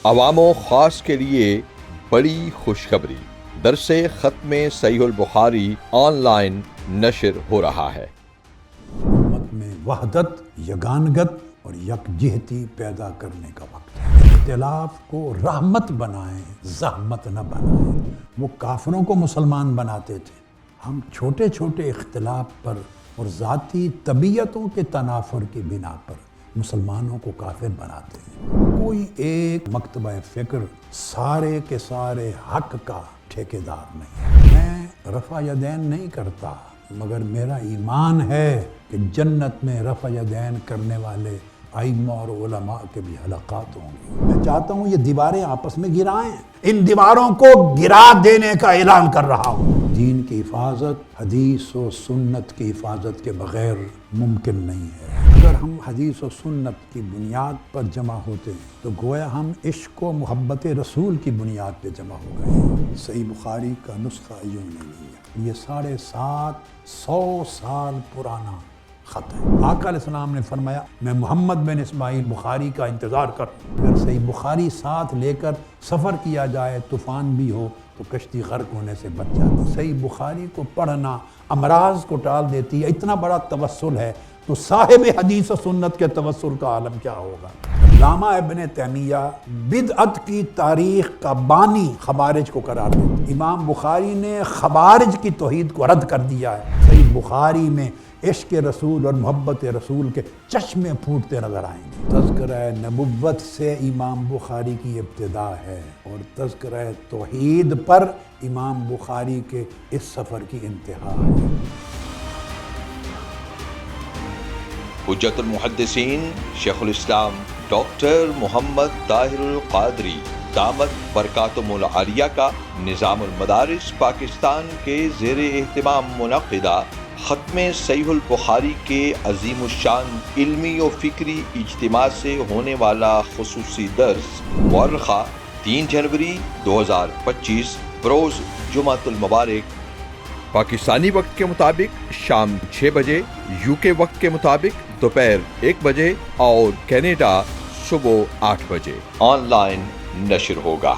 عوام و خاص کے لیے بڑی خوشخبری، درس ختم صحیح البخاری آن لائن نشر ہو رہا ہے۔ امت میں وحدت، یگانگت اور یکجہتی پیدا کرنے کا وقت ہے۔ اختلاف کو رحمت بنائیں، زحمت نہ بنائیں۔ وہ کافروں کو مسلمان بناتے تھے، ہم چھوٹے چھوٹے اختلاف پر اور ذاتی طبیعتوں کے تنافر کی بنا پر مسلمانوں کو کافر بناتے ہیں۔ کوئی ایک مکتبہ فکر سارے کے سارے حق کا ٹھیکیدار نہیں ہے۔ میں رفع یدین نہیں کرتا، مگر میرا ایمان ہے کہ جنت میں رفع یدین کرنے والے ائمہ اور علماء کے بھی حلقات ہوں گے۔ میں چاہتا ہوں یہ دیواریں آپس میں گرائیں، ان دیواروں کو گرا دینے کا اعلان کر رہا ہوں۔ دین کی حفاظت حدیث و سنت کی حفاظت کے بغیر ممکن نہیں ہے۔ اگر ہم حدیث و سنت کی بنیاد پر جمع ہوتے ہیں تو گویا ہم عشق و محبت رسول کی بنیاد پہ جمع ہو گئے۔ صحیح بخاری کا نسخہ یوں نہیں ہے، یہ 750 سال پرانا خط ہے۔ آقا علیہ السلام نے فرمایا میں محمد بن اسماعیل بخاری کا انتظار کروں۔ اگر صحیح بخاری ساتھ لے کر سفر کیا جائے، طوفان بھی ہو تو کشتی غرق ہونے سے بچ جاتی۔ صحیح بخاری کو پڑھنا امراض کو ٹال دیتی ہے۔ اتنا بڑا توسل ہے تو صاحب حدیث و سنت کے توسل کا عالم کیا ہوگا۔ علامہ ابن تیمیہ بدعت کی تاریخ کا بانی خوارج کو قرار دیتے۔ امام بخاری نے خوارج کی توحید کو رد کر دیا ہے۔ صحیح بخاری میں عشق رسول اور محبت رسول کے چشمے پھوٹتے نظر آئیں گے۔ تذکرہ نبوت سے امام بخاری کی ابتدا ہے اور تذکرہ توحید پر امام بخاری کے اس سفر کی انتہا ہے۔ حجت المحدثین شیخ الاسلام ڈاکٹر محمد طاہر القادری دامت برکاتہم العالیہ کا نظام المدارس پاکستان کے زیر اہتمام منعقدہ ختم صحیح البخاری کے عظیم الشان علمی و فکری اجتماع سے ہونے والا خصوصی درس مورخہ 3 جنوری 2025 بروز جمعۃ المبارک پاکستانی وقت کے مطابق شام 6 بجے، UK وقت کے مطابق دوپہر 1 بجے اور کینیڈا صبح 8 بجے آن لائن نشر ہوگا۔